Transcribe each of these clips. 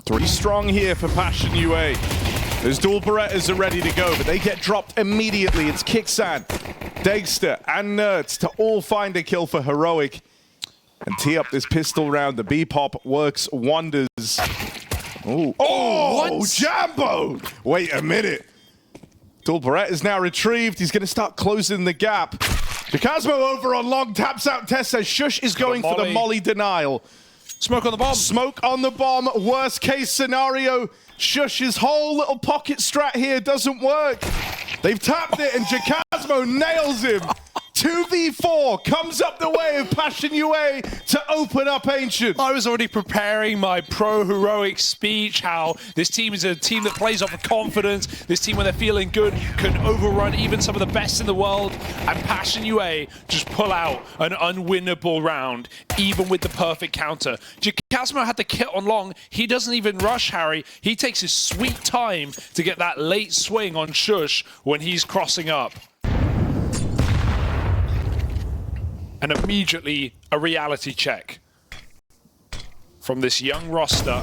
Three strong here for Passion UA. Those dual Berettas are ready to go, but they get dropped immediately. It's Kixan, Dagster, and Nerds to all find a kill for Heroic and tee up this pistol round. The B-pop works wonders. Ooh. Oh, Jambo! Wait a minute. Dual Beretta is now retrieved. He's going to start closing the gap. Jacasmo over on long, taps out Tess, says Shush is going for the molly denial. Smoke on the bomb. Smoke on the bomb. Worst case scenario. Shush's whole little pocket strat here doesn't work. They've tapped it and Jacasmo nails him. 2v4 comes up the way of Passion UA to open up Ancient. I was already preparing my pro-heroic speech, how this team is a team that plays off of confidence. This team, when they're feeling good, can overrun even some of the best in the world. And Passion UA just pull out an unwinnable round, even with the perfect counter. Jacasmo had the kit on long. He doesn't even rush Harry. He takes his sweet time to get that late swing on Shush when he's crossing up. And immediately a reality check from this young roster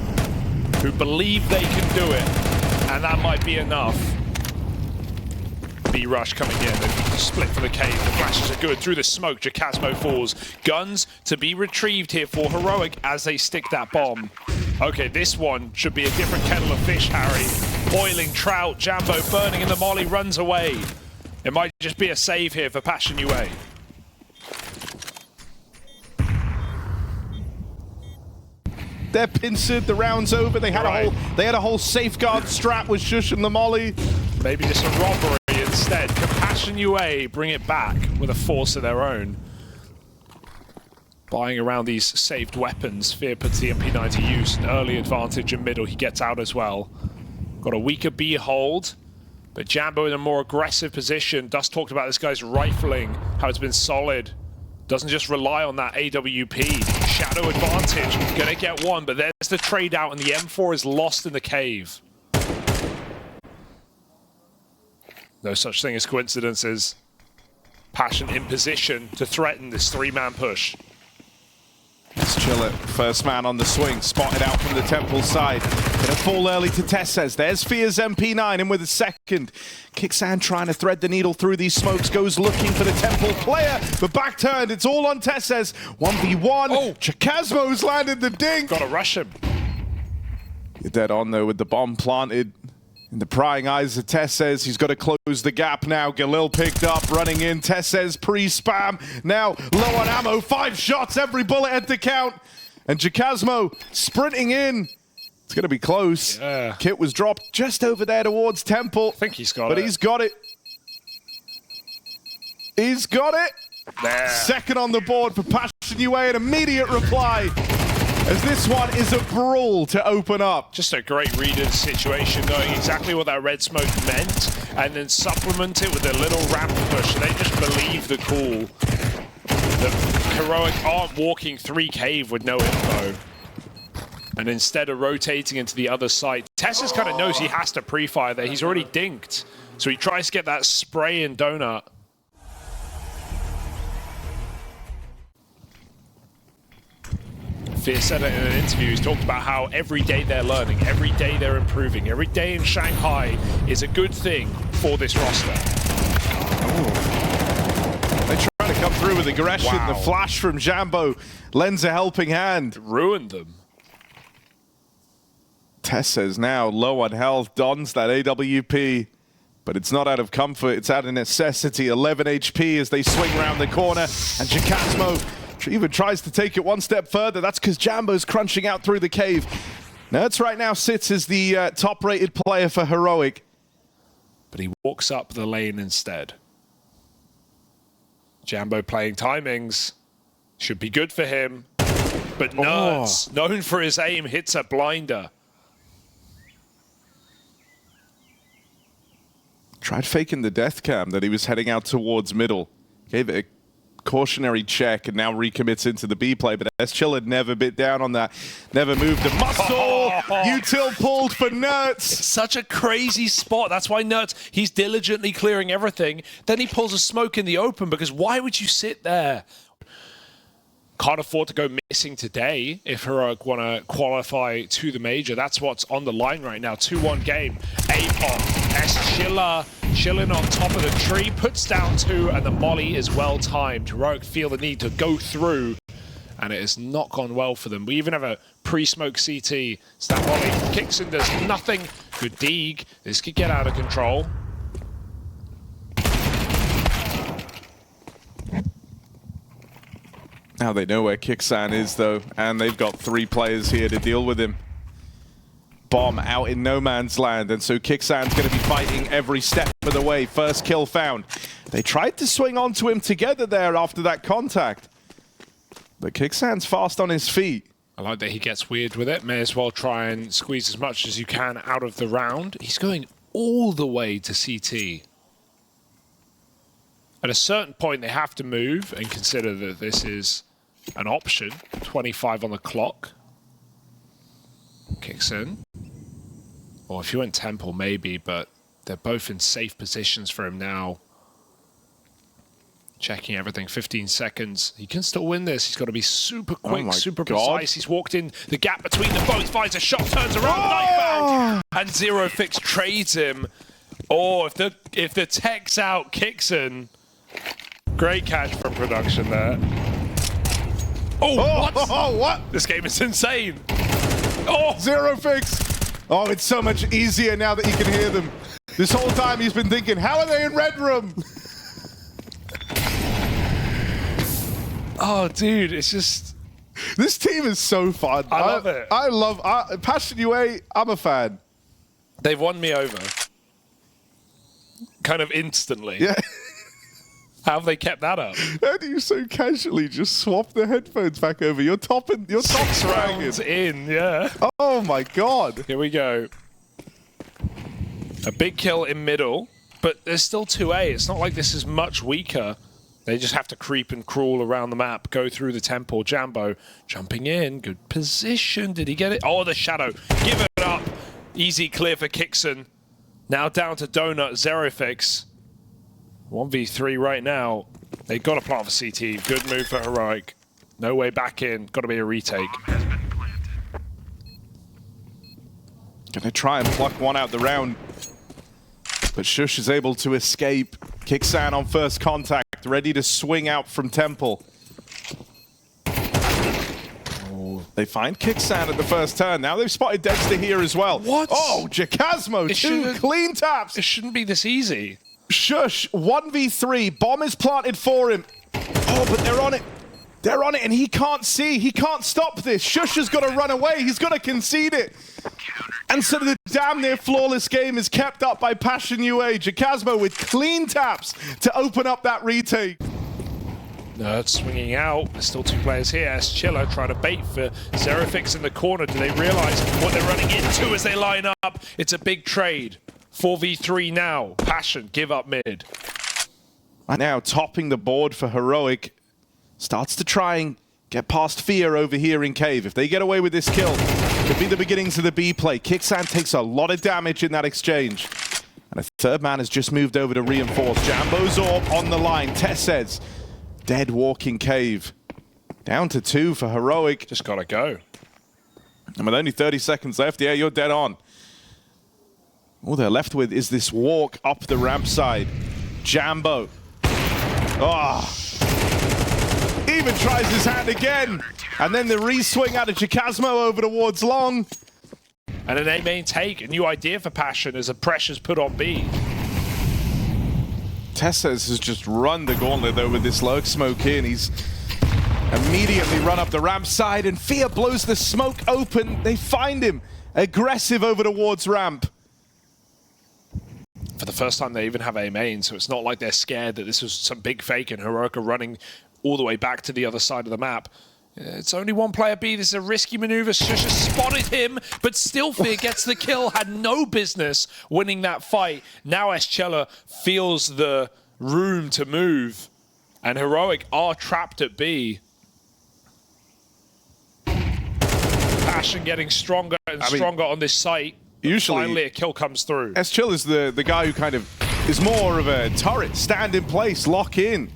who believe they can do it, and that might be enough. B-Rush coming in, and split for the cave. The flashes are good through the smoke. Jacasmo falls. Guns to be retrieved here for Heroic as they stick that bomb. Okay, this one should be a different kettle of fish, Harry. Boiling trout, Jambo burning, and the molly runs away. It might just be a save here for Passion UA. They're pincered, the round's over. They had a whole safeguard strat with Shush and the molly. Maybe just a robbery instead. Can Passion UA bring it back with a force of their own? Buying around these saved weapons. Fear puts the MP9 to use. An early advantage in middle. He gets out as well. Got a weaker B hold, but Jambo in a more aggressive position. Dust talked about this guy's rifling, how it's been solid. Doesn't just rely on that AWP. Shadow advantage, gonna get one, but there's the trade out and the M4 is lost in the cave. No such thing as coincidences. Passion in position to threaten this three-man push. Let's chill it. First man on the swing, spotted out from the temple side. Gonna fall early to Tesses. There's Fear's MP9 in with a second. Kixan trying to thread the needle through these smokes, goes looking for the temple player, but back turned. It's all on Tesses. 1v1. Oh, Jacasmo's landed the dink. Gotta rush him. You're dead on though with the bomb planted. In the prying eyes of Tesses, he's got to close the gap now. Galil picked up, running in. Tesses pre-spam. Now low on ammo, 5 shots, every bullet had to count. And Jacasmo sprinting in. It's going to be close. Yeah. Kit was dropped just over there towards Temple. I think he's got it. But he's got it. He's got it. There. Second on the board for Passion UA, an immediate reply. As this one is a brawl to open up. Just a great read of the situation, knowing exactly what that red smoke meant, and then supplement it with a little ramp push. They just believe the call. The Heroic aren't walking 3 cave with no info. And instead of rotating into the other side, Tessus kind of knows he has to pre-fire there. He's already dinked. So he tries to get that spray and donut. Fear said it in an interview. He's talked about how every day they're learning, every day they're improving, every day in Shanghai is a good thing for this roster. Ooh. They try to come through with aggression. Wow. The flash from Jambo lends a helping hand. Ruined them. Tessa's now low on health, dons that AWP, but it's not out of comfort, it's out of necessity. 11 HP as they swing around the corner, and Jacasmo even tries to take it one step further. That's because Jambo's crunching out through the cave. Nerds right now sits as the top-rated player for Heroic. But he walks up the lane instead. Jambo playing timings. Should be good for him. But Nerds, known for his aim, hits a blinder. Tried faking the death cam that he was heading out towards middle. Gave it a cautionary check and now recommits into the B play, but Chill had never bit down on that, never moved a muscle. Util pulled for Nerds. Such a crazy spot. That's why Nerds, he's diligently clearing everything. Then he pulls a smoke in the open, because why would you sit there? can't afford to go missing today if Heroic want to qualify to the Major. That's what's on the line right now. 2-1 game. APOP, S-Chiller, chilling on top of the tree, puts down 2, and the molly is well timed. Heroic feel the need to go through, and it has not gone well for them. We even have a pre-smoke CT. Snap molly kicks in, does nothing. Good dig. This could get out of control. Now they know where Kixan is, though, and they've got 3 players here to deal with him. Bomb out in no man's land, and so Kixan's going to be fighting every step of the way. First kill found. They tried to swing onto him together there after that contact, but Kixan's fast on his feet. I like that he gets weird with it. May as well try and squeeze as much as you can out of the round. He's going all the way to CT. At a certain point, they have to move and consider that this is an option. 25 on the clock. Kicks in. Or if you went Temple, maybe, but they're both in safe positions for him now. Checking everything, 15 seconds. He can still win this. He's got to be super quick, super precise. He's walked in the gap between them both, finds a shot, turns around, knife out, and Zero Fix trades him. Or if the tech's out, kicks in. Great catch from production there. Oh, what? Oh, what? This game is insane. Oh, Zero Fix. Oh, it's so much easier now that he can hear them. This whole time he's been thinking, how are they in red room? Oh, dude, it's just... This team is so fun. I love it. I love Passion UA. I'm a fan. They've won me over. Kind of instantly. Yeah. How have they kept that up? How do you so casually just swap the headphones back over? You're top 6 rounds in, yeah. Oh my god. Here we go. A big kill in middle, but there's still 2A. It's not like this is much weaker. They just have to creep and crawl around the map, go through the temple. Jambo jumping in, good position. Did he get it? Oh, the shadow. Give it up. Easy clear for Kixon. Now down to Donut, Zerofix. 1v3 right now. They got to plant for CT. Good move for Heroic. No way back in. Got to be a retake. Gonna try and pluck one out the round. But Shush is able to escape. Kixan on first contact, ready to swing out from Temple. Oh, they find Kixan at the first turn. Now they've spotted Dexter here as well. What? Oh, Jacasmo, 2 clean taps. It shouldn't be this easy. Shush, 1v3. Bomb is planted for him. Oh, but they're on it. They're on it, and he can't see. He can't stop this. Shush has got to run away. He's got to concede it. And so the damn near flawless game is kept up by Passion UA. Jacasmo with clean taps to open up that retake. Nerd swinging out. There's still 2 players here. S-Chiller trying to bait for Zerofix in the corner. Do they realize what they're running into as they line up? It's a big trade. 4v3 now. Passion, give up mid. Now topping the board for Heroic. Starts to try and get past Fear over here in Cave. If they get away with this kill, could be the beginnings of the B play. Kixan takes a lot of damage in that exchange. And a third man has just moved over to reinforce. Jambo's Orb on the line. Tess says, dead walking Cave. Down to 2 for Heroic. Just gotta go. And with only 30 seconds left, yeah, you're dead on. All they're left with is this walk up the ramp side. Jambo. Oh. Even tries his hand again. And then the re-swing out of Jacasmo over towards Long. And an A main take. A new idea for Passion as a pressure's put on B. Tessas has just run the gauntlet though with this lurk smoke in. He's immediately run up the ramp side and Fear blows the smoke open. They find him aggressive over towards ramp. For the first time they even have A main, so it's not like they're scared that this was some big fake and Heroic are running all the way back to the other side of the map. It's only 1 player B. This is a risky maneuver. Shush has spotted him, but still Fear gets the kill. Had no business winning that fight. Now S-Chiller feels the room to move, and Heroic are trapped at B. Passion getting stronger and stronger on this site. Usually, finally a kill comes through. S-Chill is the guy who kind of is more of a turret, stand in place, lock in.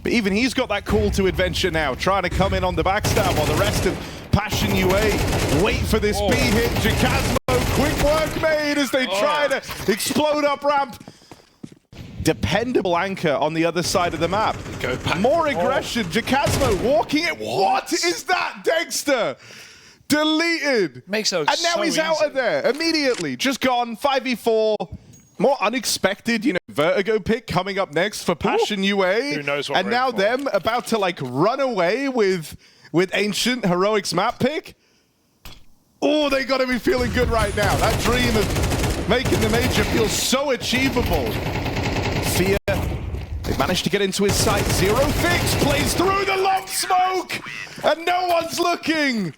But even he's got that call to adventure now, trying to come in on the backstab while the rest of Passion UA wait for this B hit. Jacasmo, quick work made as they try to explode up ramp. Dependable anchor on the other side of the map. More aggression. Jacasmo walking it. What is that, Dexter? Deleted. Makes it and now so he's easy. out of there immediately. Just gone. 5v4. More unexpected, Vertigo pick coming up next for Passion UA. Who knows what and we're now in for. them about to like run away with Ancient Heroic's map pick. Oh, they got to be feeling good right now. That dream of making the major feel so achievable. Fear, they managed to get into his sight. Zero Fix plays through the long smoke, and no one's looking.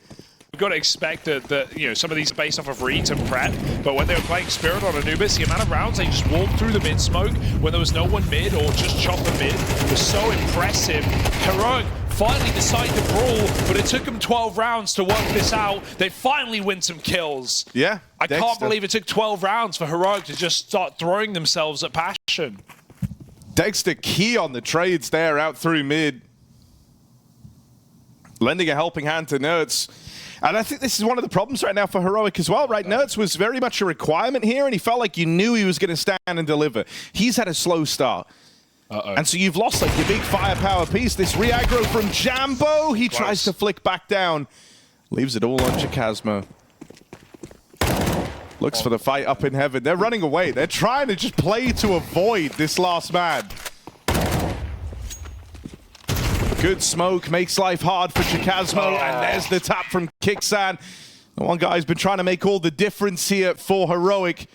We've got to expect that some of these are based off of reads and prep, but when they were playing Spirit on Anubis, the amount of rounds they just walked through the mid smoke when there was no one mid or just chop the mid was so impressive. Heroic finally decided to brawl, but it took them 12 rounds to work this out. They finally win some kills. Yeah, I can't believe it took 12 rounds for Heroic to just start throwing themselves at Passion. Dexter key on the trades there out through mid. Lending a helping hand to Nerds. And I think this is one of the problems right now for Heroic as well, right? Nerds was very much a requirement here, and he felt like you knew he was going to stand and deliver. He's had a slow start. And so you've lost like your big firepower piece. This re-aggro from Jambo. He tries to flick back down. Leaves it all on Jacasmo. Looks for the fight up in heaven. They're running away. They're trying to just play to avoid this last man. Good smoke makes life hard for Jacasmo, and there's the tap from Kixan. The one guy's been trying to make all the difference here for Heroic.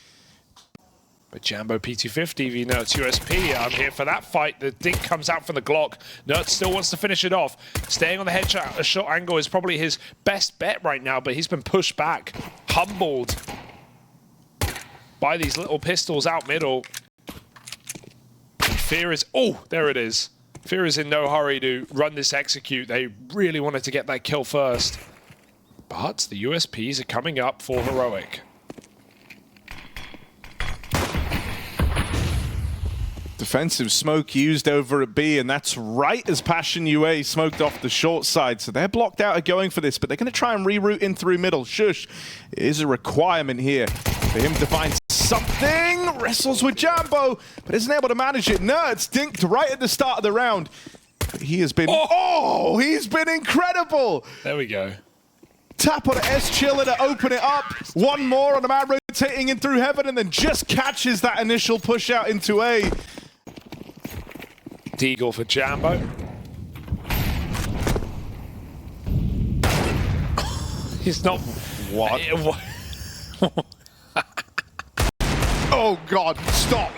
But Jambo P250 v Nerds USP, I'm here for that fight. The dink comes out from the Glock. Nerds still wants to finish it off. Staying on the headshot, a shot angle is probably his best bet right now, but he's been pushed back, humbled by these little pistols out middle. And Fear is, there it is. Fear is in no hurry to run this execute. They really wanted to get that kill first. But the USPs are coming up for Heroic. Defensive smoke used over at B, and that's right as Passion UA smoked off the short side. So they're blocked out of going for this, but they're going to try and reroute in through middle. Shush is a requirement here for him to find something. Wrestles with Jambo, but isn't able to manage it. Nerds dinked right at the start of the round. But he has been, he's been incredible. There we go. Tap on S Chiller to open it up. One more on the man rotating in through heaven, and then just catches that initial push out into A. Deagle for Jambo. He's not... What? Oh God, stop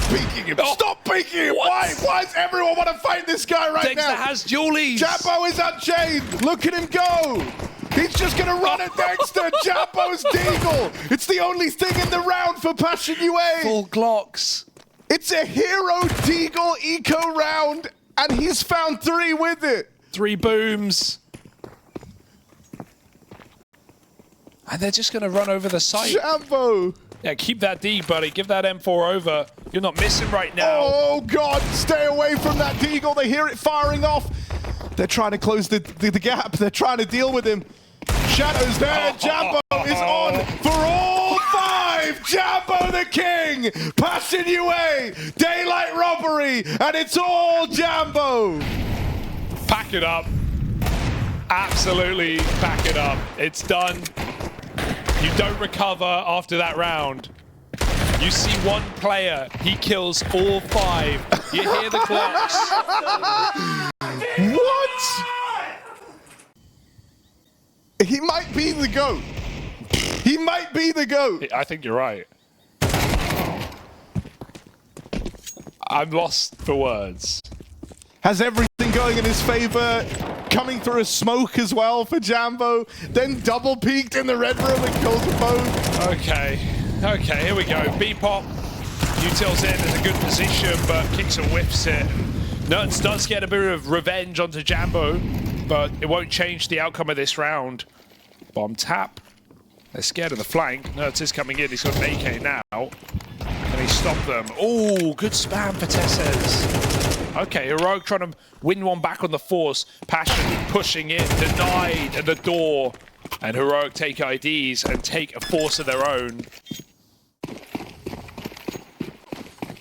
peeking him. Stop peeking him. Why does everyone want to fight this guy right now? Dexter has dualies. Jambo is unchained. Look at him go. He's just going to run at Dexter. Jambo's Deagle. It's the only thing in the round for Passion UA. Full Glocks. It's a hero Deagle eco round, and he's found 3 with it. 3 booms. And they're just going to run over the site. Jambo. Yeah, keep that D, buddy. Give that M4 over. You're not missing right now. Oh, God. Stay away from that Deagle. They hear it firing off. They're trying to close the gap. They're trying to deal with him. Shadows there. Jambo is on for all 5. Jambo the king. Passion UA. Daylight robbery. And it's all Jambo. Pack it up. Absolutely pack it up. It's done. You don't recover after that round. You see one player, he kills all 5. You hear the clocks. What? He might be the GOAT. He might be the GOAT. I think you're right. I'm lost for words. Has everything going in his favor. Coming through a smoke as well for Jambo. Then double peeked in the red room and kills them both. Okay, here we go. B-pop. Util's in a good position, but kicks and whiffs it. Nerds does get a bit of revenge onto Jambo, but it won't change the outcome of this round. Bomb tap. They're scared of the flank. Nerds is coming in. He's got an AK now. Can he stop them? Oh, good spam for Tesses. Okay, Heroic trying to win one back on the force. Passion pushing in, denied at the door. And Heroic take IDs and take a force of their own.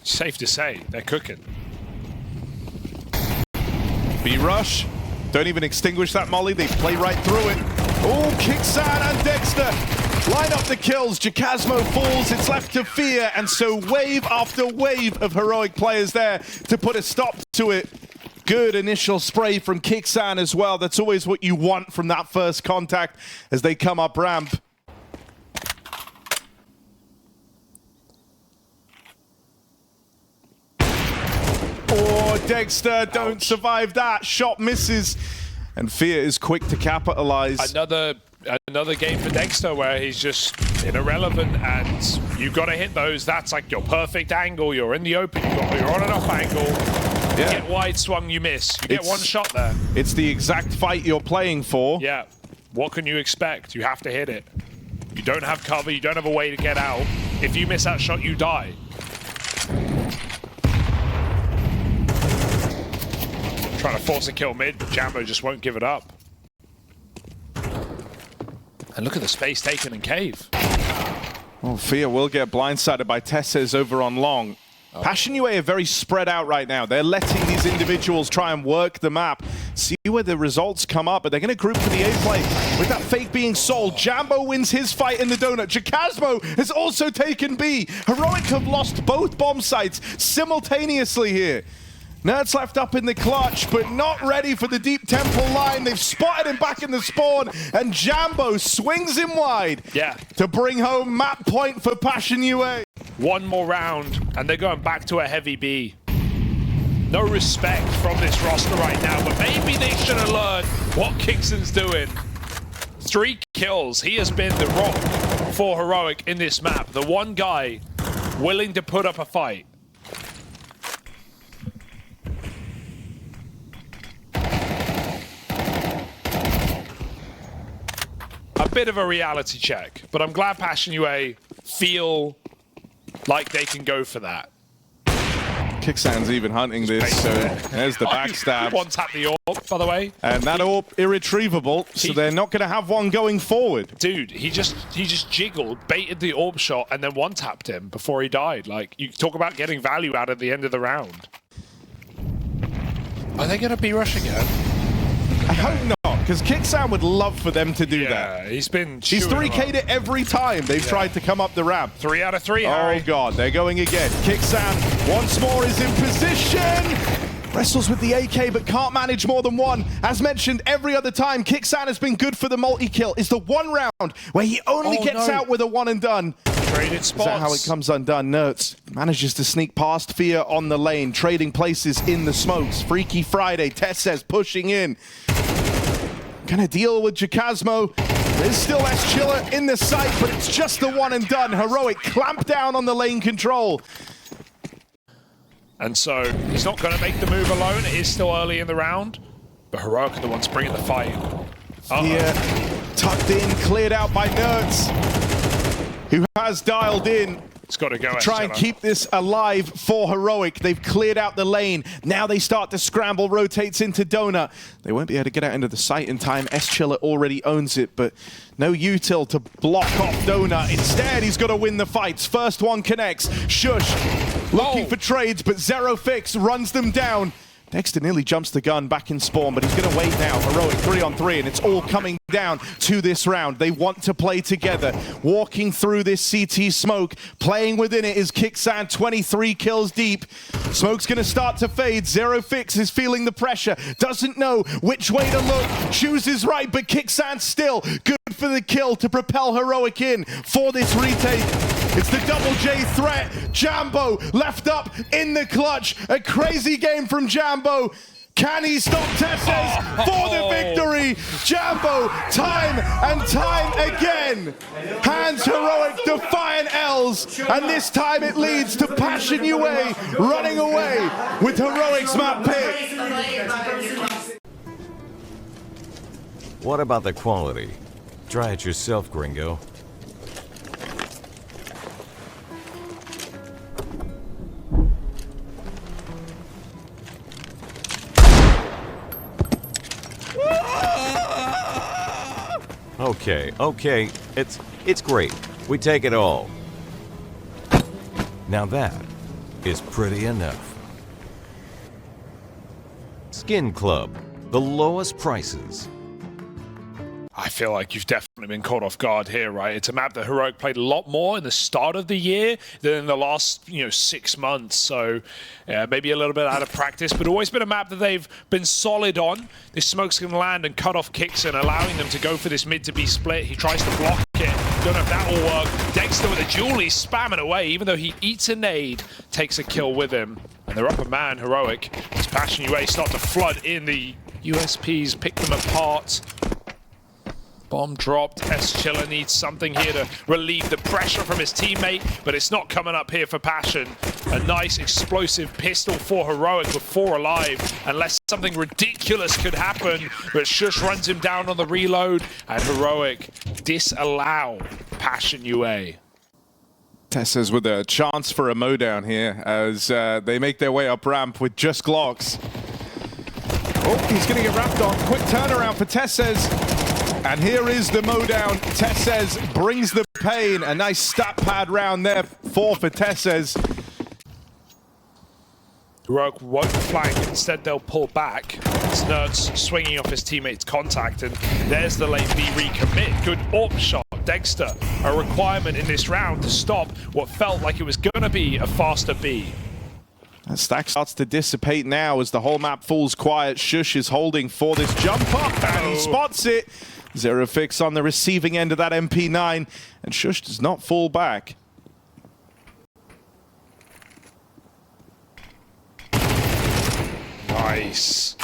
Safe to say, they're cooking. B-Rush. Don't even extinguish that molly. They play right through it. Oh, Kixan and Dexter line up the kills. Jacasmo falls. It's left to Fear. And so wave after wave of Heroic players there to put a stop to it. Good initial spray from Kixan as well. That's always what you want from that first contact as they come up ramp. Oh, Dexter don't survive that. Shot misses. And Fear is quick to capitalize. Another game for Dexter where he's just irrelevant, and you've got to hit those. That's like your perfect angle. You're in the open, you're on and off angle. You get wide swung, you miss. You get one shot there. It's the exact fight you're playing for. Yeah. What can you expect? You have to hit it. You don't have cover, you don't have a way to get out. If you miss that shot, you die. Trying to force a kill mid, but Jambo just won't give it up. And look at the space taken in Cave. Oh, Fear will get blindsided by Tesses over on long. Passion UA are very spread out right now. They're letting these individuals try and work the map, see where the results come up, but they're going to group for the A play. With that fake being sold, Jambo wins his fight in the donut. Jacasmo has also taken B. Heroic have lost both bomb sites simultaneously here. Nerds left up in the clutch, but not ready for the deep temple line. They've spotted him back in the spawn, and Jambo swings him wide to bring home map point for Passion UA. One more round, and they're going back to a heavy B. No respect from this roster right now, but maybe they should have learned what Kixan's doing. 3 kills. He has been the rock for Heroic in this map. The one guy willing to put up a fight. A bit of a reality check, but I'm glad Passion UA feel like they can go for that. Kixan's even hunting this, so there's the backstab. One tap the orb, by the way. And that orb irretrievable, so they're not going to have one going forward. Dude, he just jiggled, baited the orb shot, and then one tapped him before he died. Like, you talk about getting value out at the end of the round. Are they going to be rushing again? I hope not, because Kixan would love for them to do that. He's 3K'd it every time they've tried to come up the ramp. 3 out of 3, Harry. Oh god, they're going again. Kixan once more is in position. Wrestles with the AK, but can't manage more than one. As mentioned every other time, Kixan has been good for the multi-kill. It's the one round where he only gets out with a one and done. Traded spots. Is that how it comes undone? Nerds manages to sneak past Fear on the lane, trading places in the smokes. Freaky Friday, Tess says pushing in. Gonna deal with Jacasmo. There's still S Chiller in the sight, but it's just the one and done. Heroic clamp down on the lane control. And so he's not going to make the move alone. It is still early in the round, but Heroic are the ones bringing the fight. Here, tucked in, cleared out by Nerds, who has dialed in. It's got to go. Try and keep this alive for Heroic. They've cleared out the lane. Now they start to scramble, rotates into Donut. They won't be able to get out into the site in time. S-Chiller already owns it, but no util to block off Donut. Instead, he's got to win the fights. First one connects. Shush looking for trades, but Zero Fix runs them down. Dexter nearly jumps the gun back in spawn, but he's going to wait now. Heroic 3-on-3, and it's all coming down to this round. They want to play together. Walking through this CT smoke, playing within it is Kixan, 23 kills deep. Smoke's going to start to fade. Zero Fix is feeling the pressure, doesn't know which way to look, chooses right, but Kixan still good for the kill to propel Heroic in for this retake. It's the double J threat. Jambo left up in the clutch. A crazy game from Jambo. Can he stop Tesses for the victory? Jambo, time and time again, hands Heroic defiant L's, and this time it leads to Passion UA running away with Heroic's map pick. What about the quality? Try it yourself, gringo. Okay. It's great. We take it all. Now that is pretty enough. Skin Club, the lowest prices. I feel like you've definitely been caught off guard here, right? It's a map that Heroic played a lot more in the start of the year than in the last, 6 months. So maybe a little bit out of practice, but always been a map that they've been solid on. This smoke's going to land and cut off kicks and allowing them to go for this mid to be split. He tries to block it. Don't know if that will work. Dexter with a duel, he's spamming away, even though he eats a nade, takes a kill with him. And they're up a man, Heroic. As Passion UA start to flood in, the USPs pick them apart. Bomb dropped. S-Chiller needs something here to relieve the pressure from his teammate, but it's not coming up here for Passion. A nice explosive pistol for Heroic with 4 alive, unless something ridiculous could happen, but Shush runs him down on the reload, and Heroic disallow Passion UA. Tessas with a chance for a mowdown here as they make their way up ramp with just Glocks. Oh, he's going to get wrapped on. Quick turnaround for Tessas. And here is the mowdown. Tessez brings the pain. A nice stat pad round there for Tessez. Heroic won't flank, instead they'll pull back. It's Nerds swinging off his teammate's contact, and there's the late B recommit. Good AWP shot. Dexter, a requirement in this round to stop what felt like it was going to be a faster B. And Stack starts to dissipate now as the whole map falls quiet. Shush is holding for this jump up, and he spots it. Zero fix on the receiving end of that MP9, and Shush does not fall back. Nice.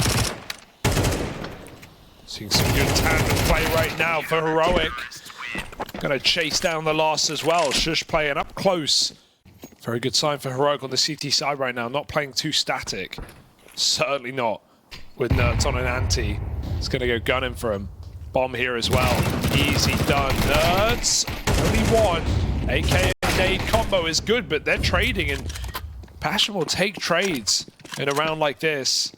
Seeing some good tandem play right now for Heroic. Gonna chase down the last as well. Shush playing up close. Very good sign for Heroic on the CT side right now. Not playing too static. Certainly not with Nerds on an anti. It's gonna go gunning for him. Bomb here as well. Easy done. Nerds. Only one. AK and nade combo is good, but they're trading, and Passion will take trades in a round like this.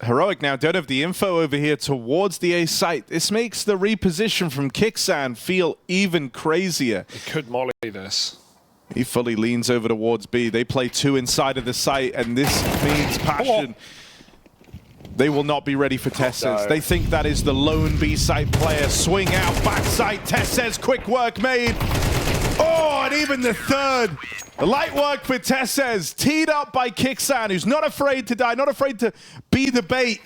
Heroic now don't have the info over here towards the A site. This makes the reposition from Kixan feel even crazier. It could molly this. He fully leans over towards B. They play 2 inside of the site, and this means Passion. They will not be ready for Tessez. No. They think that is the lone B site player. Swing out, back site. Tessez, quick work made. Oh, and even the third. Light work for Tessez. Teed up by Kixan, who's not afraid to die, not afraid to be the bait.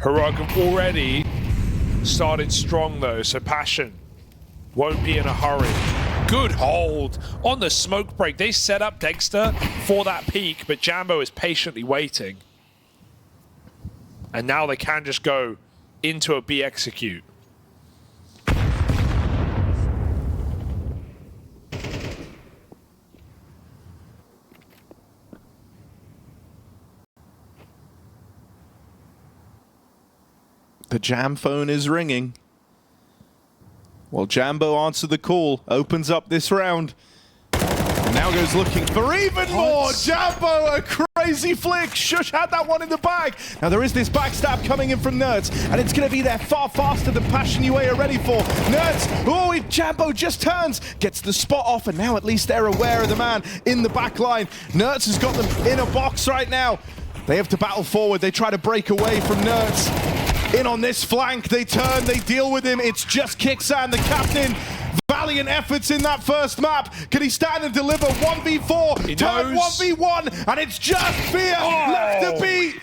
Heroic have already started strong though, so Passion won't be in a hurry. Good hold on the smoke break. They set up Dexter for that peak, but Jambo is patiently waiting. And now they can just go into a B execute. The jam phone is ringing. Well, Jambo answered the call, opens up this round. And now goes looking for even more. Jambo, a crazy flick. Shush had that one in the bag. Now there is this backstab coming in from Nerds, and it's going to be there far faster than Passion UA are ready for. Nerds, oh, if Jambo just turns, gets the spot off, and now at least they're aware of the man in the back line. Nerds has got them in a box right now. They have to battle forward. They try to break away from Nerds. In on this flank, they turn, they deal with him. It's just Kixan, the captain. Valiant efforts in that first map. Can he stand and deliver 1v4? Turn 1v1, and it's just Fear left to beat.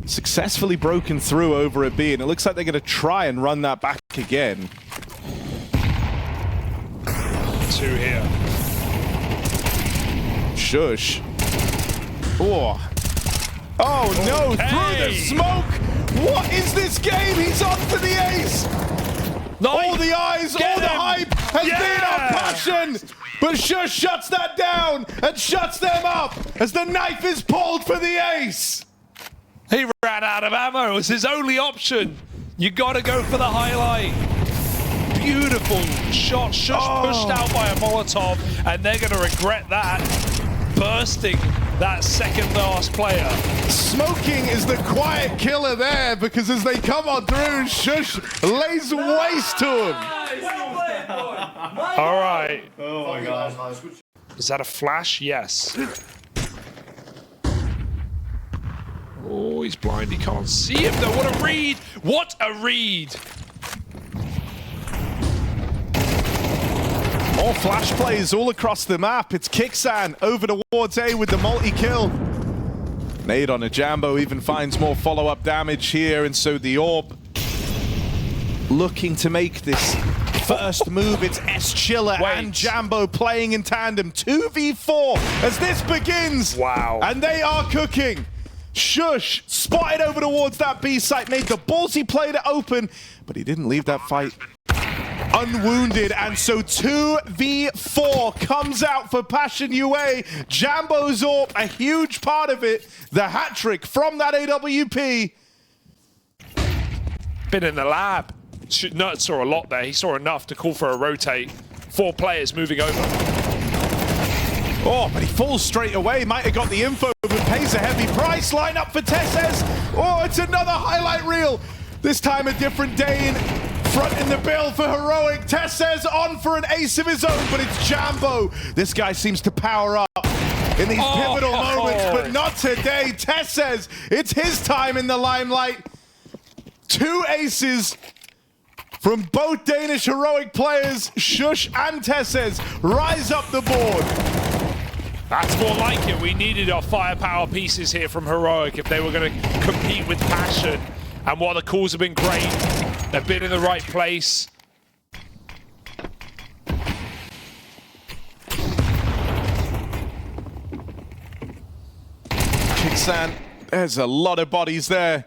Successfully broken through over a B, and it looks like they're going to try and run that back again. 2 here. Shush. Oh. Oh no, through the smoke! What is this game? He's on to the ace! All the eyes, all the hype has been on Passion! But Shush shuts that down and shuts them up as the knife is pulled for the ace! He ran out of ammo. It was his only option. You gotta go for the highlight. Beautiful shot. Shush pushed out by a Molotov, and they're gonna regret that. Bursting that second last player. Smoking is the quiet killer there, because as they come on through, Shush lays waste to him. All right. Oh my god. Is that a flash? Yes. Oh, he's blind. He can't see him though. What a read. What a read. More flash plays all across the map. It's Kixan over towards A with the multi-kill. Nade on a Jambo even finds more follow-up damage here, and so the Orb looking to make this first move. It's S-Chiller and Jambo playing in tandem. 2v4 as this begins. Wow. And they are cooking. Shush spotted over towards that B site, made the ballsy play to open, but he didn't leave that fight unwounded, and so 2v4 comes out for Passion UA. Jambo's AWP, a huge part of it. The hat trick from that AWP. Been in the lab. Nut saw a lot there. He saw enough to call for a rotate. 4 players moving over. Oh, but he falls straight away. Might have got the info, but pays a heavy price. Line up for Tesses. Oh, it's another highlight reel. This time a different day in front in the bill for Heroic. Tesses on for an ace of his own, but it's Jambo. This guy seems to power up in these pivotal moments, but not today. Tesses, it's his time in the limelight. 2 aces from both Danish Heroic players. Shush and Tesses rise up the board. That's more like it. We needed our firepower pieces here from Heroic if they were going to compete with Passion. And while the calls have been great, they've been in the right place. Kixan, there's a lot of bodies there.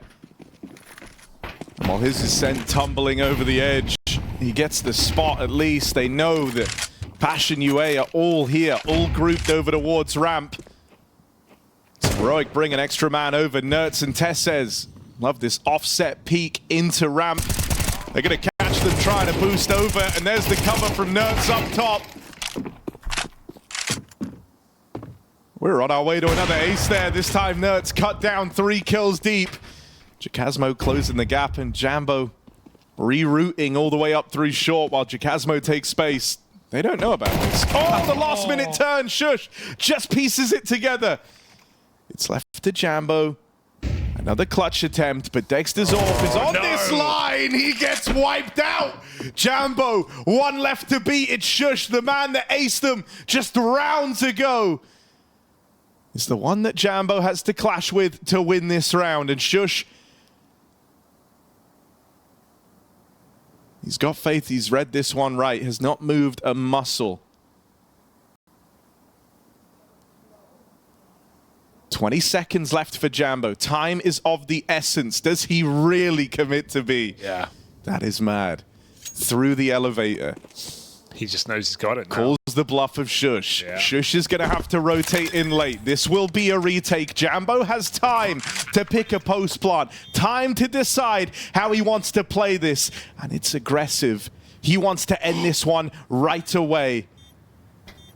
And while his is sent tumbling over the edge, he gets the spot at least. They know that Passion UA are all here, all grouped over towards ramp. So Heroic bring an extra man over. Nertz and Tesses love this offset peek into ramp. They're going to catch them trying to boost over, and there's the cover from Nertz up top. We're on our way to another ace there. This time Nertz cut down 3 kills deep. Jacasmo closing the gap, and Jambo rerouting all the way up through short while Jacasmo takes space. They don't know about this. Oh, the last minute turn. Shush just pieces it together. It's left to Jambo. Another clutch attempt, but Dexter's AWP is on this line. He gets wiped out. Jambo, 1 left to beat. It's Shush, the man that aced them just rounds ago. It's the one that Jambo has to clash with to win this round. And Shush, he's got faith. He's read this one right. Has not moved a muscle. 20 seconds left for Jambo. Time is of the essence. Does he really commit to B? Yeah. That is mad. Through the elevator. He just knows he's got it now. Calls the bluff of Shush. Yeah. Shush is going to have to rotate in late. This will be a retake. Jambo has time to pick a post plant. Time to decide how he wants to play this. And it's aggressive. He wants to end this one right away.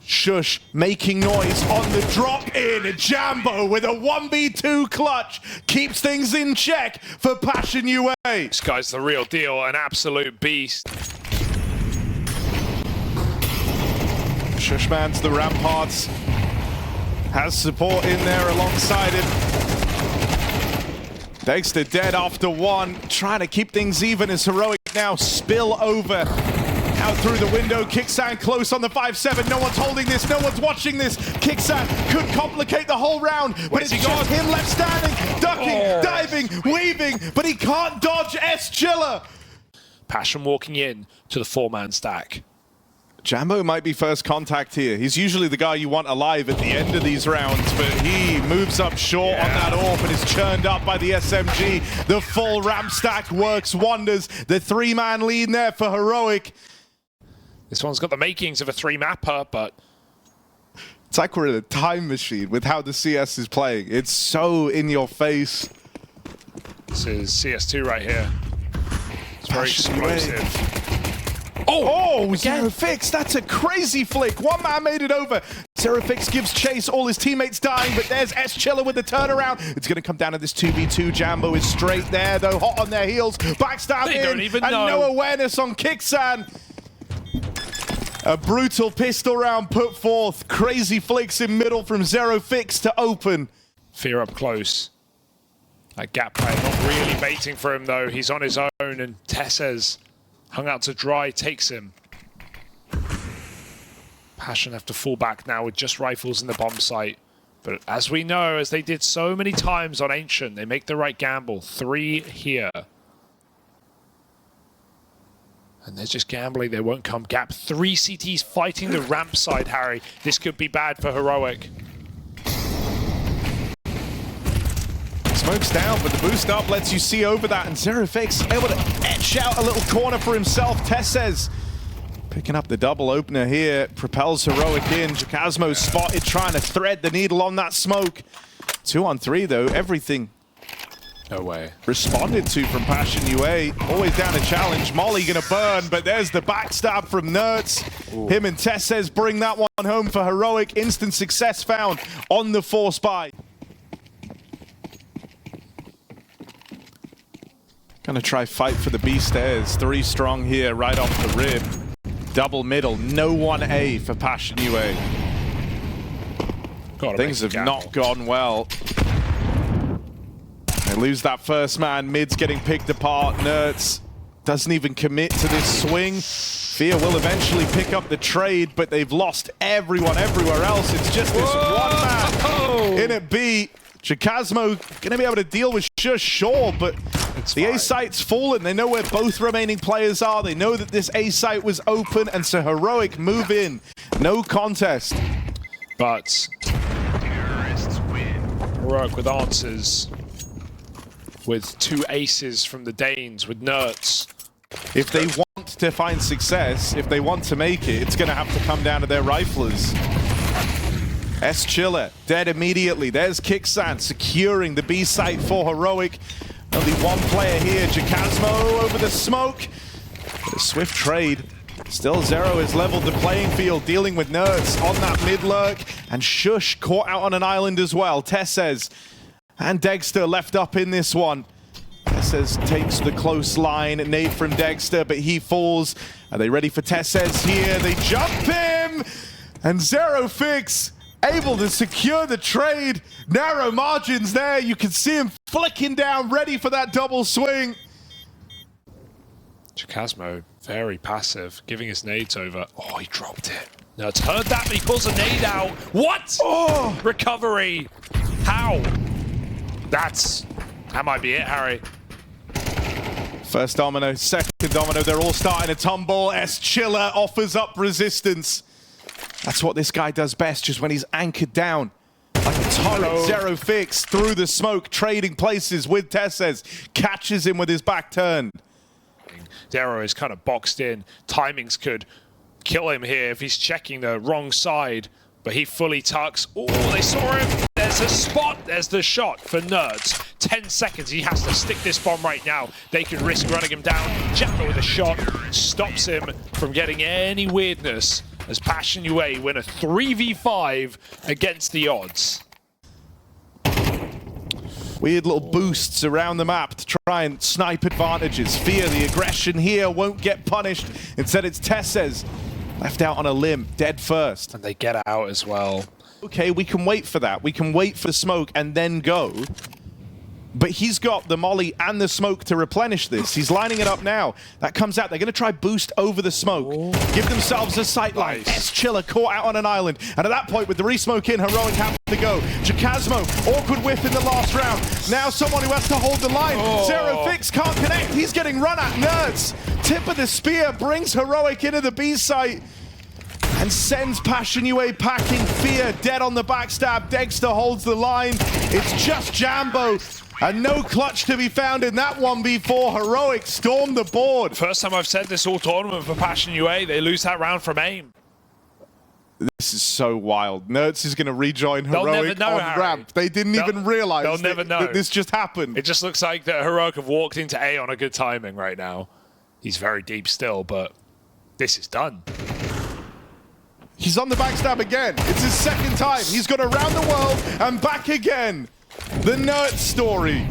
Shush making noise on the drop in. Jambo with a 1v2 clutch keeps things in check for Passion UA. This guy's the real deal, an absolute beast. Shushman's the ramparts. Has support in there alongside him. Dexter dead after 1. Trying to keep things even as Heroic now spill over. Out through the window, Kixan close on the 5-7. No one's holding this, no one's watching this. Kixan could complicate the whole round, but it's just him left standing, ducking, diving, weaving, but he can't dodge S-Chiller. Passion walking in to the 4-man stack. Jambo might be first contact here. He's usually the guy you want alive at the end of these rounds, but he moves up short on that AWP and is churned up by the SMG. The full ramp stack works wonders. The 3-man lead there for Heroic. This one's got the makings of a 3-mapper, but it's like we're in a time machine with how the CS is playing. It's so in your face. This is CS2 right here. It's very explosive. Oh, zero fix. That's a crazy flick. 1 man made it over. Serafix gives chase, all his teammates dying, but there's S-Chiller with the turnaround. It's going to come down to this 2v2. Jambo is straight there, though, hot on their heels. Backstab They in, don't even and know. no awareness on Kixan. A brutal pistol round put forth. Crazy flicks in middle from Serafix to open. Fear up close. That gap player not really baiting for him, though. He's on his own, and Tessez hung out to dry, takes him. Passion have to fall back now with just rifles in the bomb site. But as we know, as they did so many times on Ancient, they make the right gamble. 3 here. And they're just gambling, they won't come. Gap 3 CTs fighting the ramp side, Harry. This could be bad for Heroic. Smoke's down, but the boost up lets you see over that, and Serafix able to etch out a little corner for himself. Tessez picking up the double opener here, propels Heroic in. Jacasmo spotted, trying to thread the needle on that smoke. 2 on 3 though, everything No way. responded to from Passion UA. Always down a challenge. Molly gonna burn, but there's the backstab from Nerds. Him and Tessez bring that one home for Heroic. Instant success found on the force buy. Gonna try fight for the B stairs. 3 strong here right off the rib. Double middle, no 1A for Passion UA. Things have not gone well. They lose that first man. Mid's getting picked apart. Nerds doesn't even commit to this swing. Fear will eventually pick up the trade, but they've lost everyone everywhere else. It's just this one man in at B. Jacasmo gonna be able to deal with Shush, sure, but the A site's fallen. They know where both remaining players are. They know that this A site was open, and so Heroic move in. No contest. But Heroic with answers. With 2 aces from the Danes, with Nerds. If they want to find success, if they want to make it, it's going to have to come down to their riflers. S-Chiller, dead immediately. There's Kixan securing the B site for Heroic. Only one player here, Jacasmo over the smoke. A swift trade. Still Zero has leveled the playing field, dealing with Nerds on that mid lurk. And Shush caught out on an island as well. Tessez and Dexter left up in this one. Tessez takes the close line. Nade from Dexter, but he falls. Are they ready for Tessez here? They jump him! And Serafix able to secure the trade. Narrow margins there. You can see him flicking down, ready for that double swing. Jacasmo, very passive, giving his nades over. Oh, he dropped it. No, it's heard that, but he pulls a nade out. What? Oh! Recovery. How? That might be it, Harry. First domino, second domino, they're all starting to tumble. S-Chiller offers up resistance. That's what this guy does best, just when he's anchored down. Like a turret, Serafix through the smoke, trading places with Tessez. Catches him with his back turned. Zero is kind of boxed in. Timings could kill him here if he's checking the wrong side, but he fully tucks. Oh, they saw him. There's a spot. There's the shot for Nerds. 10 seconds. He has to stick this bomb right now. They could risk running him down. Jacko with a shot stops him from getting any weirdness as Passion UA win a 3v5 against the odds. Weird little boosts around the map to try and snipe advantages. Fear the aggression here won't get punished. Instead, it's Tessez left out on a limb, dead first. And they get out as well. Okay, we can wait for that. We can wait for the smoke and then go. But he's got the molly and the smoke to replenish this. He's lining it up now. That comes out. They're going to try boost over the smoke. Give themselves a sight line. Nice. S-Chiller caught out on an island. And at that point, with the re-smoke in, Heroic have to go. Jacasmo, awkward whiff in the last round. Now someone who has to hold the line. Serafix can't connect. He's getting run at. Nerds. Tip of the spear brings Heroic into the B site. And sends Passion UA packing. Fear dead on the backstab. Dexter holds the line. It's just Jambo. And no clutch to be found in that 1v4. Heroic stormed the board. First time I've said this all tournament for Passion UA. They lose that round from aim. This is so wild. Nerds is going to rejoin They'll never Heroic know, on Harry. ramp. They didn't even realize they'll never know that this just happened. It just looks like that Heroic have walked into A on a good timing right now. He's very deep still, but this is done. He's on the backstab again. It's his second time. He's gone around the world and back again. The Nerd story.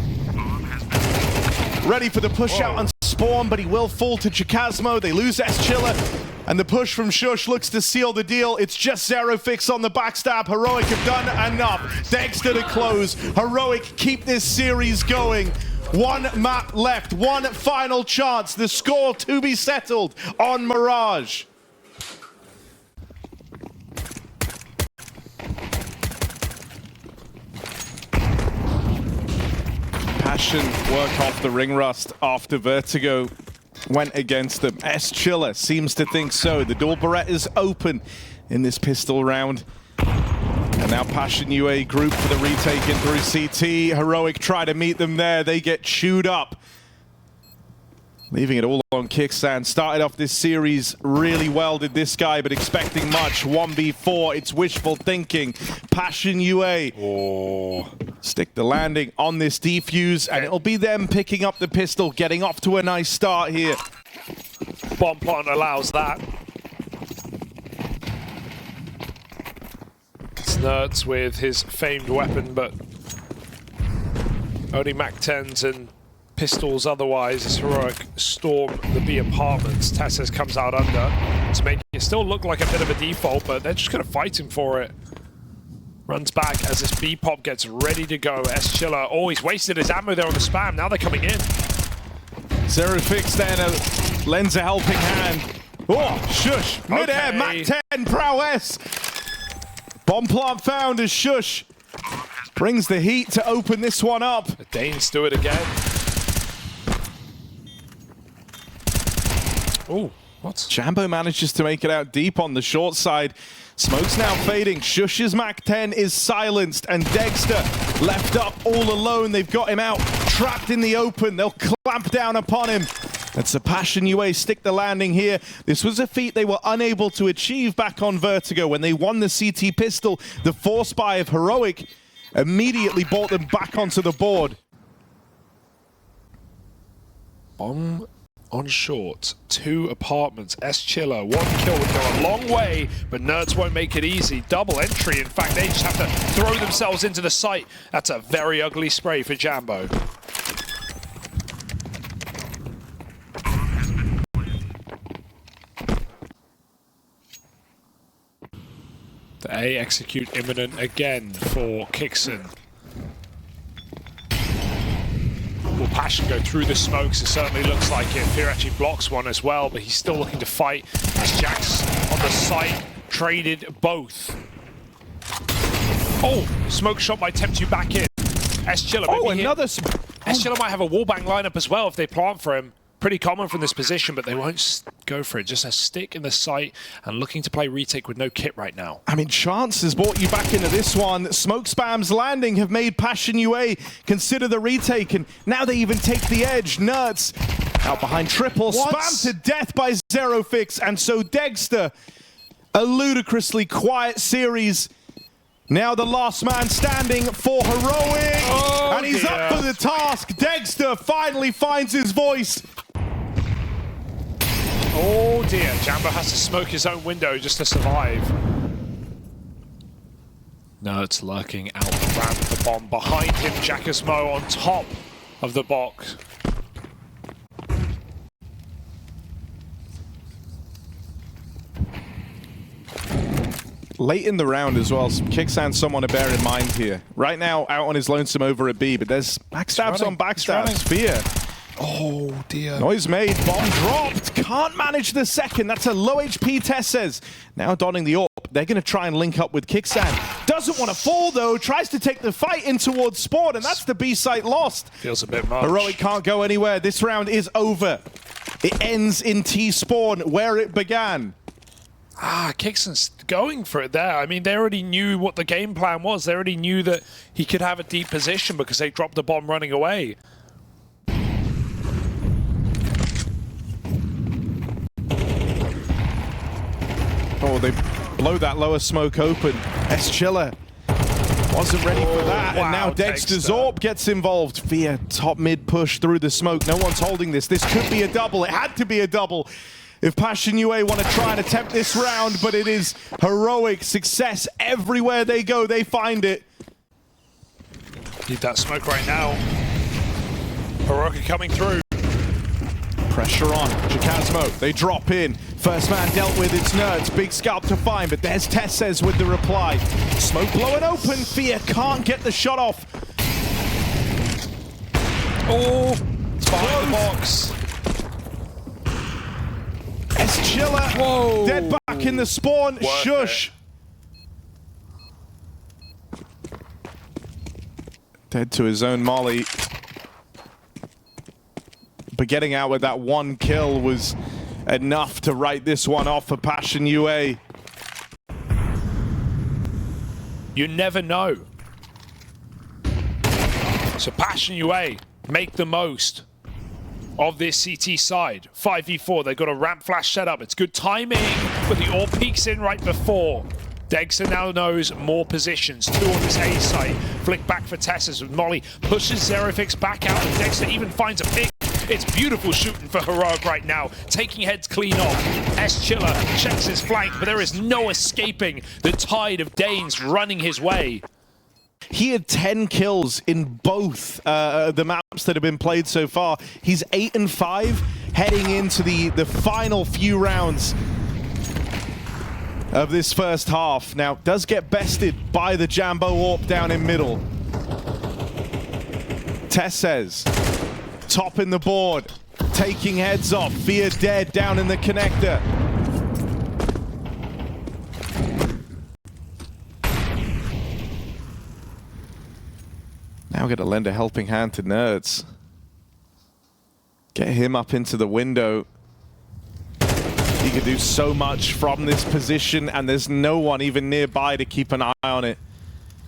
Ready for the push out on Spawn, but he will fall to Chikazmo. They lose S-Chiller, and the push from Shush looks to seal the deal. It's just Zerofix on the backstab. Heroic have done enough. Dexter to close. Heroic keep this series going. One map left, one final chance. The score to be settled on Mirage. Passion work off the ring rust after Vertigo went against them. S-Chiller seems to think so. The dual Barrette is open in this pistol round. And now Passion UA group for the retake in through CT. Heroic try to meet them there. They get chewed up. Leaving it all on Kickstand. Started off this series really well, did this guy, but expecting much. 1v4, it's wishful thinking. Passion UA stick the landing on this defuse, and it'll be them picking up the pistol, getting off to a nice start here. Bomb plot allows that. It's Nerds with his famed weapon, but only Mac-10s and pistols otherwise. As Heroic storm the B apartments. Tesses comes out under to make it still look like a bit of a default, but they're just going to fight him for it. Runs back as this B pop gets ready to go. S-Chiller, oh, he's wasted his ammo there on the spam. Now they're coming in. Zerofix then lends a helping hand. Oh, Shush, mid-air, Mac-10 prowess. Bomb plant found as Shush brings the heat to open this one up. The Danes do it again. Oh, what? Jambo manages to make it out deep on the short side. Smoke's now fading. Shush's Mac-10 is silenced, and Dexter left up all alone. They've got him out, trapped in the open. They'll clamp down upon him. That's a Passion UA stick the landing here. This was a feat they were unable to achieve back on Vertigo when they won the CT pistol. The force buy of Heroic immediately brought them back onto the board. Bomb on short, 2 apartments. S-Chiller, 1 kill would go a long way, but Nerds won't make it easy. Double entry, in fact, they just have to throw themselves into the site. That's a very ugly spray for Jambo. The A execute imminent again for Kickson. Will Passion go through the smokes? It certainly looks like it. Fear actually blocks one as well, but he's still looking to fight as Jax on the site traded both. Oh, smoke shot might tempt you back in. S-Chiller. Oh, another S-Chiller might have a wallbang lineup as well if they plant for him. Pretty common from this position, but they won't go for it. Just a stick in the site and looking to play retake with no kit right now. I mean, chance has brought you back into this one. Smoke spams landing have made Passion UA consider the retake, and now they even take the edge. Nerds out behind triple. What? Spammed to death by Zerofix, and so Dexter, a ludicrously quiet series. Now the last man standing for Heroic, and he's up for the task. Dexter finally finds his voice. Oh dear, Jambo has to smoke his own window just to survive. Nerds lurking out around the bomb. Behind him, Jacasmo on top of the box. Late in the round as well, Kickstand someone to bear in mind here. Right now, out on his lonesome over at B, but there's backstabs on backstabs. Fear. Oh dear. Noise made, bomb dropped. Can't manage the second. That's a low HP Tesses. Now donning the AWP. They're going to try and link up with Kickstand. Doesn't want to fall though. Tries to take the fight in towards Sport, and that's the B site lost. Feels a bit much. Heroic can't go anywhere. This round is over. It ends in T-Spawn, where it began. Kickson's going for it there. I mean, they already knew what the game plan was. They already knew that he could have a deep position because they dropped the bomb running away. Oh, they blow that lower smoke open. S-Chiller wasn't ready for that, and now Dexter Zorp gets involved via top mid push through the smoke. No one's holding this. This could be a double. It had to be a double. if Passion UA want to try and attempt this round, but it is heroic success everywhere they go. They find it. Need that smoke right now. Heroic coming through. Pressure on. Chikazmo, they drop in. First man dealt with, it's Nerds. Big scalp to find, but there's Tessez with the reply. Smoke blowing open. Fear can't get the shot off. Oh, it's behind the box. Chiller, dead back in the spawn. Shush. Dead to his own molly. But getting out with that one kill was enough to write this one off for Passion UA. You never know. So Passion UA make the most of this CT side. 5v4, they've got a ramp flash set up. It's good timing, but the AWP peeks in right before. Degster now knows more positions. 2 on this A site. Flick back for Tessez with Molly. Pushes Zerofix back out, and Degster even finds a pick. It's beautiful shooting for Heroic right now. Taking heads clean off. S-Chiller checks his flank, but there is no escaping the tide of Danes running his way. He had 10 kills in both the maps that have been played so far. He's 8 and 5 heading into the final few rounds of this first half. Now, does get bested by the Jambo AWP down in middle. Tessez, topping the board, taking heads off. Fear dead down in the connector. Now gonna lend a helping hand to Nerds. Get him up into the window. He could do so much from this position, and there's no one even nearby to keep an eye on it.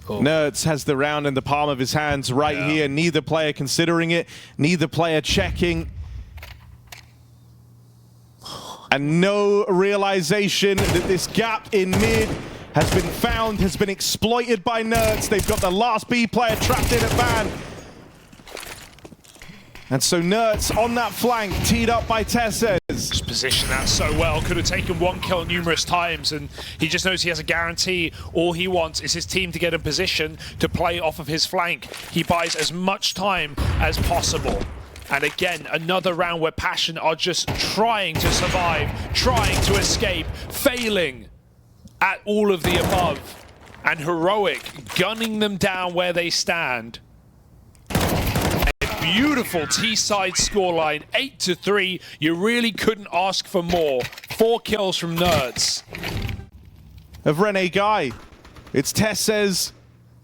Oh. Nerds has the round in the palm of his hands right here. Neither player considering it, neither player checking. And no realization that this gap in mid has been found, has been exploited by Nerds. They've got the last B player trapped in at van. And so Nerds on that flank, teed up by Tessez. Just positioned that so well. Could have taken one kill numerous times, and he just knows he has a guarantee. All he wants is his team to get in position to play off of his flank. He buys as much time as possible. And again, another round where Passion are just trying to survive, trying to escape, failing at all of the above. And Heroic gunning them down where they stand. Beautiful T-side scoreline, 8-3. You really couldn't ask for more. 4 kills from Nerds. Of Rene Guy, it's Tessez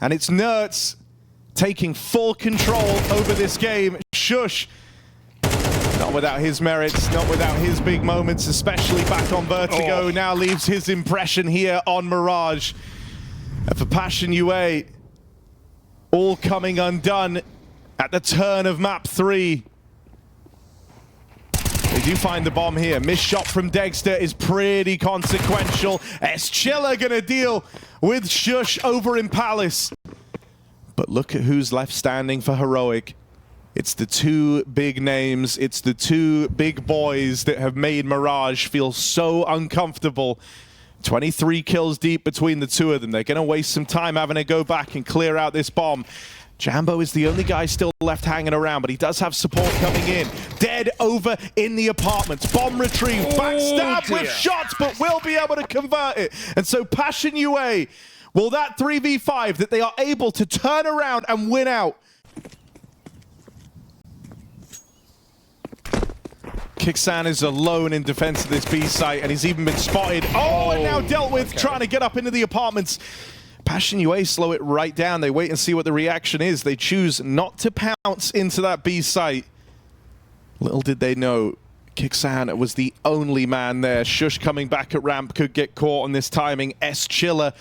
and it's Nerds taking full control over this game. Shush, not without his merits, not without his big moments, especially back on Vertigo. Now leaves his impression here on Mirage. And for Passion UA, all coming undone at the turn of map 3. They do find the bomb here. Missed shot from Degster is pretty consequential. S-Chiller gonna deal with Shush over in Palace. But look at who's left standing for Heroic. It's the 2 big names. It's the 2 big boys that have made Mirage feel so uncomfortable. 23 kills deep between the 2 of them. They're gonna waste some time having to go back and clear out this bomb. Jambo is the only guy still left hanging around, but he does have support coming in. Dead over in the apartments. Bomb retrieved, backstab with shots, but will be able to convert it. And so Passion UA, will that 3v5 that they are able to turn around and win out? Kixan is alone in defense of this B site, and he's even been spotted. And now dealt with, trying to get up into the apartments. Passion UA slow it right down. They wait and see what the reaction is. They choose not to pounce into that B site. Little did they know, Kixan was the only man there. Shush coming back at ramp could get caught on this timing. S-Chiller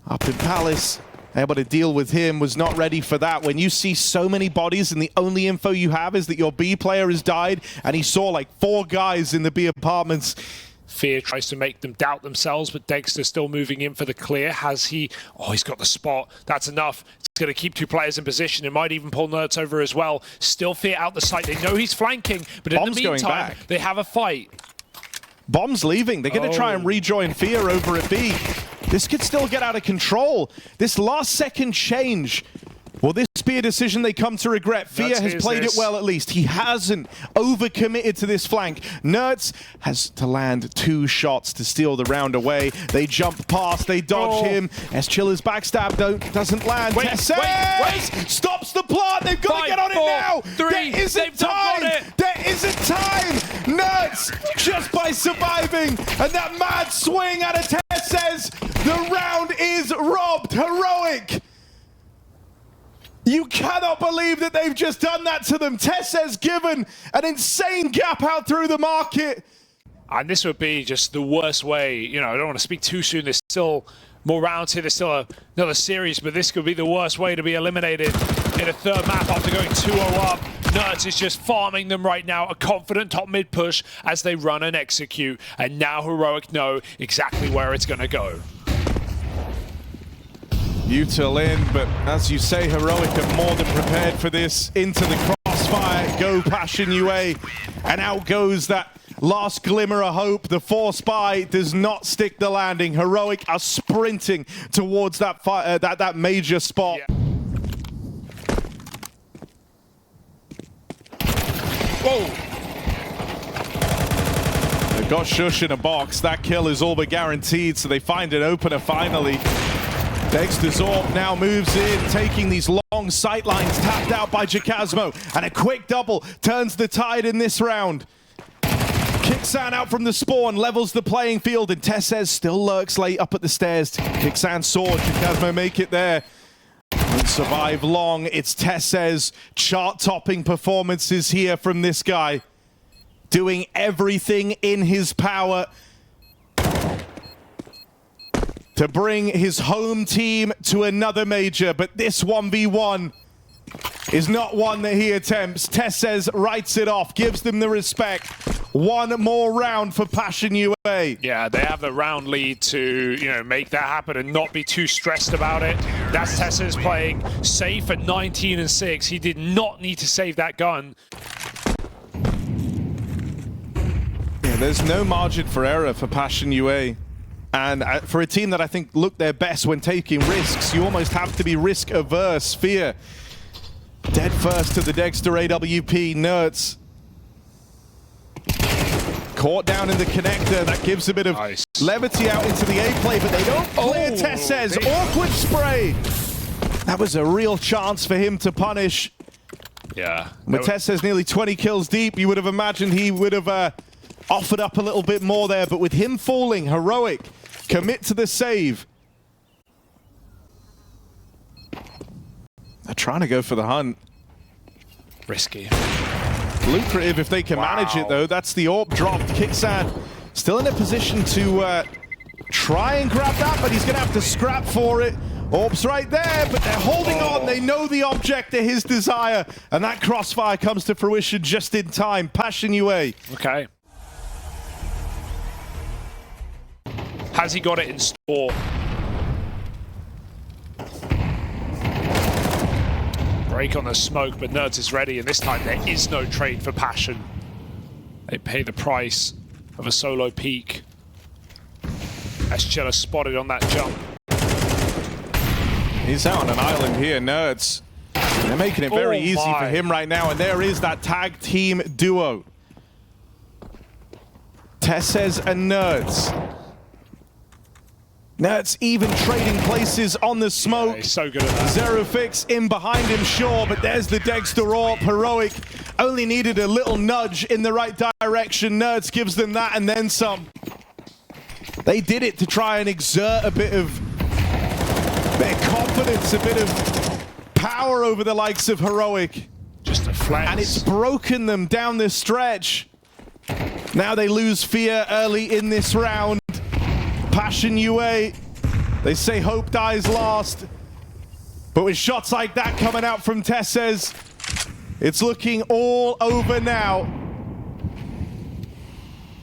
up in Palace, able to deal with him, was not ready for that. When you see so many bodies and the only info you have is that your B player has died, and he saw like 4 guys in the B apartments. Fear tries to make them doubt themselves, but Degster still moving in for the clear. Has he? Oh, he's got the spot. That's enough. It's going to keep 2 players in position. It might even pull Nerds over as well. Still Fear out the site. They know he's flanking, but in the meantime, they have a fight. Bomb's leaving. They're going to try and rejoin Fear over at B. This could still get out of control. This last second change, will this be a decision they come to regret? Fear has played it well at least. He hasn't overcommitted to this flank. Nerds has to land 2 shots to steal the round away. They jump past, they dodge him. S-Chiller's backstab doesn't land. Wait. Stops the plot. They've got to get on it now. 3. There isn't time. There isn't time. Nerds, just by surviving and that mad swing out of Tess says the round is robbed. Heroic. You cannot believe that they've just done that to them. Tess has given an insane gap out through the market. And this would be just the worst way. You know, I don't want to speak too soon. There's still more rounds here. There's still another series, but this could be the worst way to be eliminated in a 3rd map after going 2-0 up. Nerds is just farming them right now. A confident top mid push as they run and execute. And now Heroic know exactly where it's going to go. Util in, but as you say, Heroic are more than prepared for this. Into the crossfire, go Passion UA, and out goes that last glimmer of hope. The force buy does not stick the landing. Heroic are sprinting towards that major spot. Yeah. Whoa! They've got Shush in a box. That kill is all but guaranteed, so they find an opener finally. Dexter's AWP now moves in, taking these long sight lines, tapped out by Jacasmo, and a quick double turns the tide in this round. Kixan out from the spawn, levels the playing field, and Tessez still lurks late up at the stairs. Kixan saw Jacasmo make it there. Won't survive long. It's Tessez. Chart-topping performances here from this guy. Doing everything in his power to bring his home team to another major, but this 1v1 is not one that he attempts. Tessez writes it off, gives them the respect. One more round for Passion UA. Yeah, they have the round lead to, you know, make that happen and not be too stressed about it. That's Tessez playing safe at 19-6. He did not need to save that gun. Yeah, there's no margin for error for Passion UA. And for a team that I think looked their best when taking risks, you almost have to be risk averse. Fear dead first to the Dexter AWP. Nerds caught down in the connector. That gives a bit of levity out into the A play, but they don't clear. Tessez, awkward spray. That was a real chance for him to punish. Yeah. But Tessez nearly 20 kills deep. You would have imagined he would have offered up a little bit more there, but with him falling, Heroic commit to the save. They're trying to go for the hunt. Risky. Lucrative if they can manage it, though. That's the AWP dropped. Kixan still in a position to try and grab that, but he's going to have to scrap for it. AWP's right there, but they're holding on. They know the object of his desire, and that crossfire comes to fruition just in time. Passion UA. Okay. Has he got it in store? Break on the smoke, but Nerds is ready, and this time there is no trade for Passion. They pay the price of a solo peek. S-Chiller spotted on that jump. He's out on an island here, Nerds. They're making it very easy for him right now, and there is that tag team duo. Tessez and Nerds. Nerds even trading places on the smoke. Yeah, he's so good at that. Zerofix in behind him, sure, but there's the Dexter AWP. Heroic only needed a little nudge in the right direction. Nerds gives them that and then some. They did it to try and exert a bit of confidence, a bit of power over the likes of Heroic. Just a flex. And it's broken them down this stretch. Now they lose Fear early in this round. Passion UA, they say hope dies last. But with shots like that coming out from Tessez, it's looking all over now.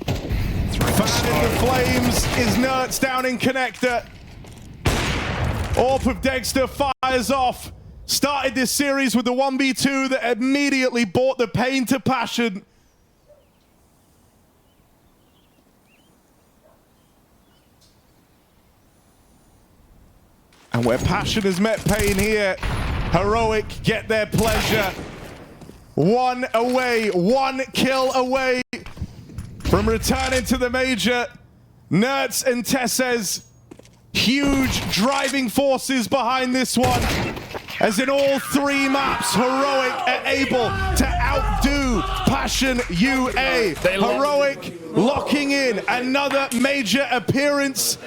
Fan in the flames is Nerds down in connector. AWP of Dexter fires off. Started this series with the 1v2 that immediately brought the pain to Passion. And where passion has met pain here, Heroic get their pleasure. One away, one kill away from returning to the major. Nerds and Tesses, huge driving forces behind this one. As in all 3 maps, Heroic are able to outdo Passion UA. Heroic locking in another major appearance